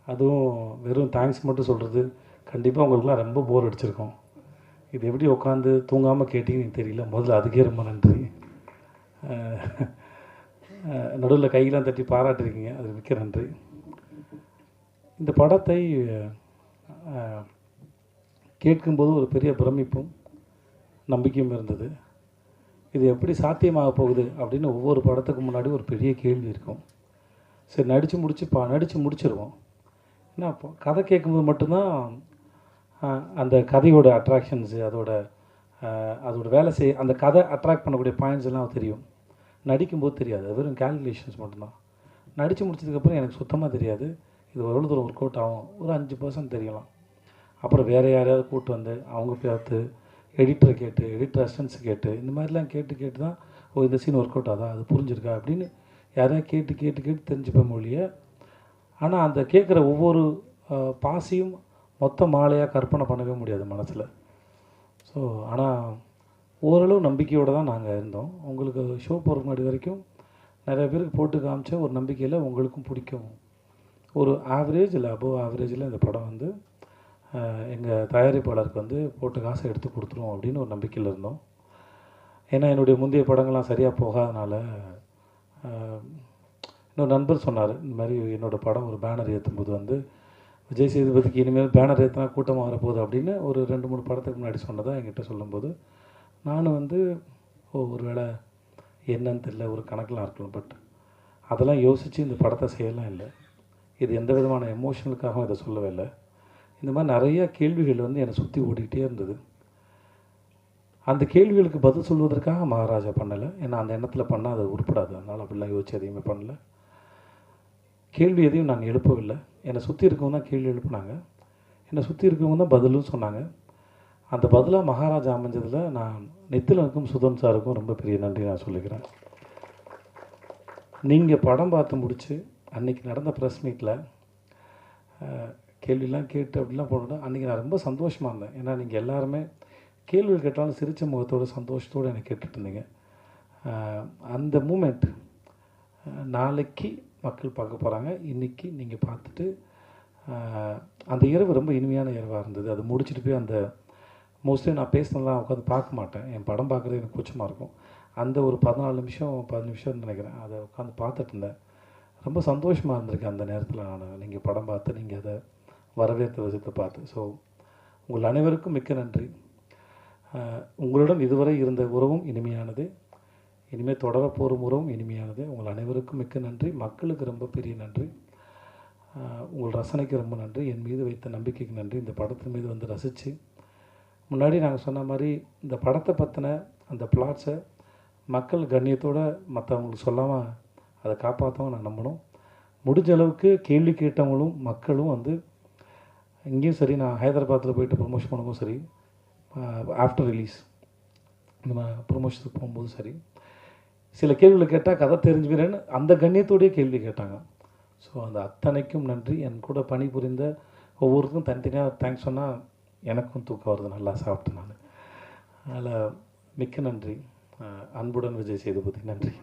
அதுவும் வெறும் தேங்க்ஸ் மட்டும் சொல்கிறது கண்டிப்பாக உங்களுக்குலாம் ரொம்ப போர் அடிச்சிருக்கும். இது எப்படி உட்காந்து தூங்காமல் கேட்டிங்கன்னு தெரியல. முதல்ல அதுக்கே ரொம்ப நன்றி. நடுவில் கையெல்லாம் தட்டி பாராட்டிருக்கீங்க, அது மிக்க நன்றி. இந்த படத்தை கேட்கும்போது ஒரு பெரிய பிரமிப்பும் நம்பிக்கையும் இருந்தது. இது எப்படி சாத்தியமாக போகுது அப்படின்னு ஒவ்வொரு படத்துக்கு முன்னாடி ஒரு பெரிய கேள்வி இருக்கும். சரி, நடித்து முடிச்சிருவோம். ஏன்னா கதை கேட்கும்போது மட்டும்தான் அந்த கதையோட அட்ராக்ஷன்ஸு, அதோட வேலை அந்த கதை அட்ராக்ட் பண்ணக்கூடிய பாயிண்ட்ஸ் எல்லாம் தெரியும். நடிக்கும்போது தெரியாது, அது வெறும் கேல்குலேஷன்ஸ் மட்டும்தான். நடித்து முடிச்சதுக்கப்புறம் எனக்கு சுத்தமாக தெரியாது இது எவ்வளோ தூரம் ஒர்க் அவுட் ஆகும். ஒரு 5% தெரியலாம். அப்புறம் வேறு யாரையாவது கூப்பிட்டு வந்து அவங்க பார்த்து எடிட்டரை கேட்டு, எடிட்டர் அசிஸ்டன்ஸ் கேட்டு, இந்த மாதிரிலாம் கேட்டு தான் இந்த சீன் ஒர்க் அவுட் ஆகுதா, அது புரிஞ்சிருக்கா அப்படின்னு யாரையா கேட்டு தெரிஞ்சுப்பேன் மொழிய. ஆனால் அந்த கேட்குற ஒவ்வொரு பாசியும் மொத்த மாலையாக கற்பனை பண்ணவே முடியாது மனசில். ஸோ ஆனால் ஓரளவு நம்பிக்கையோடு தான் நாங்கள் இருந்தோம். உங்களுக்கு ஷோ போகிற முன்னாடி வரைக்கும் நிறைய பேருக்கு போட்டு காமிச்ச ஒரு நம்பிக்கையில் உங்களுக்கும் பிடிக்கும். ஒரு ஆவரேஜ் இல்லை அபோவ் ஆவரேஜில் இந்த படம் வந்து எங்கள் தயாரிப்பாளருக்கு வந்து போட்டு காசை எடுத்து கொடுத்துரும் அப்படின்னு ஒரு நம்பிக்கையில் இருந்தோம். ஏன்னா என்னுடைய முந்தைய படங்கள்லாம் சரியாக போகாதனால இன்னொரு நண்பர் சொன்னார், இந்த மாதிரி என்னோடய படம் ஒரு பேனர் ஏற்றும்போது வந்து விஜய் சேதுபதிக்கு இனிமேல் பேனர் ஏற்றினா கூட்டமாக வரப்போகுது அப்படின்னு ஒரு 2-3 படத்துக்கு முன்னாடி சொன்னதாக என்கிட்ட சொல்லும்போது நானும் வந்து ஒரு வேளை என்னன்னு தெரியல, ஒரு கணக்கெலாம் இருக்கலாம். பட் அதெல்லாம் யோசித்து இந்த படத்தை செய்யலாம் இல்லை. இது எந்த விதமான எமோஷனலுக்காகவும் இதை சொல்லவே இல்லை. இந்த மாதிரி நிறையா கேள்விகள் வந்து என்னை சுற்றி ஓடிக்கிட்டே இருந்தது. அந்த கேள்விகளுக்கு பதில் சொல்வதற்காக மகாராஜா பண்ணலை. ஏன்னா அந்த எண்ணத்தில் பண்ணால் அது உருப்படாது. அதனால் அப்படிலாம் யோசிச்சு எதையுமே பண்ணலை. கேள்வி எதையும் நான் எழுப்பவில்லை. என்னை சுற்றி இருக்கவங்க தான் கேள்வி எழுப்புனாங்க, என்னை சுற்றி இருக்கவங்க தான் பதிலும் சொன்னாங்க. அந்த பதிலாக மகாராஜா அமைஞ்சதில் நான் நித்திலனுக்கும் சுதன் சாருக்கும் ரொம்ப பெரிய நன்றி நான் சொல்லிக்கிறேன். நீங்கள் படம் பார்த்து முடித்து அன்றைக்கி நடந்த ப்ரெஸ் மீட்டில் கேள்வியெலாம் கேட்டு அப்படிலாம் போனோன்னா அன்றைக்கி நான் ரொம்ப சந்தோஷமாக இருந்தேன். ஏன்னா நீங்கள் எல்லாருமே கேள்வி கேட்டாலும் சிரித்த முகத்தோடு சந்தோஷத்தோடு எனக்கு கேட்டுட்டு இருந்தீங்க. அந்த மூமெண்ட் நாளைக்கு மக்கள் பார்க்க போகிறாங்க. இன்றைக்கி நீங்கள் பார்த்துட்டு அந்த இரவு ரொம்ப இனிமையான இரவாக இருந்தது. அது முடிச்சுட்டு போய் அந்த மோஸ்ட்லி நான் பேசினலாம் உட்காந்து பார்க்க மாட்டேன். என் படம் பார்க்குறது எனக்கு கூச்சமாக இருக்கும். அந்த ஒரு 14 நிமிஷம் 10 நிமிஷம்னு நினைக்கிறேன், அதை உட்காந்து பார்த்துட்டு இருந்தேன். ரொம்ப சந்தோஷமாக இருந்திருக்கு அந்த நேரத்தில். நீங்கள் படம் பார்த்து நீங்கள் அதை வரவேற்ற விதத்தை பார்த்து. ஸோ உங்கள் அனைவருக்கும் மிக்க நன்றி. உங்களுடன் இதுவரை இருந்த உறவும் இனிமையானது, இனிமேல் தொடரப்போகிற உறவும் இனிமையானது. உங்கள் அனைவருக்கும் மிக்க நன்றி. மக்களுக்கு ரொம்ப பெரிய நன்றி. உங்கள் ரசனைக்கு ரொம்ப நன்றி. என் மீது வைத்த நம்பிக்கைக்கு நன்றி. இந்த படத்தின் மீது வந்து ரசித்து, முன்னாடி நாங்கள் சொன்ன மாதிரி இந்த படத்தை பற்றின அந்த பிளாட்ஸை மக்கள் கண்ணியத்தோடு மற்றவங்களுக்கு சொல்லாமல் அதை காப்பாற்றவும் நான் நம்பணும். முடிஞ்ச அளவுக்கு கேள்வி கேட்டவங்களும் மக்களும் வந்து இங்கேயும் சரி, நான் ஹைதராபாத்தில் போயிட்டு ப்ரொமோஷன் பண்ணும்போது சரி, ஆஃப்டர் ரிலீஸ் நம்ம ப்ரொமோஷனுக்கு போகும்போது சரி, சில கேள்விகளை கேட்டால் கதை தெரிஞ்சுக்கிறேன்னு அந்த கண்ணியத்தோடையே கேள்வி கேட்டாங்க. ஸோ அந்த அத்தனைக்கும் நன்றி. என் கூட பணிபுரிந்த ஒவ்வொருத்தருக்கும் தனித்தனியாக தேங்க்ஸ் சொன்னால் எனக்கும் தூக்கம் வருது, நல்லா சாப்பிட்டேன் நான். அதனால் மிக்க நன்றி. அன்புடன் விஜய் சேதுபதி. நன்றி.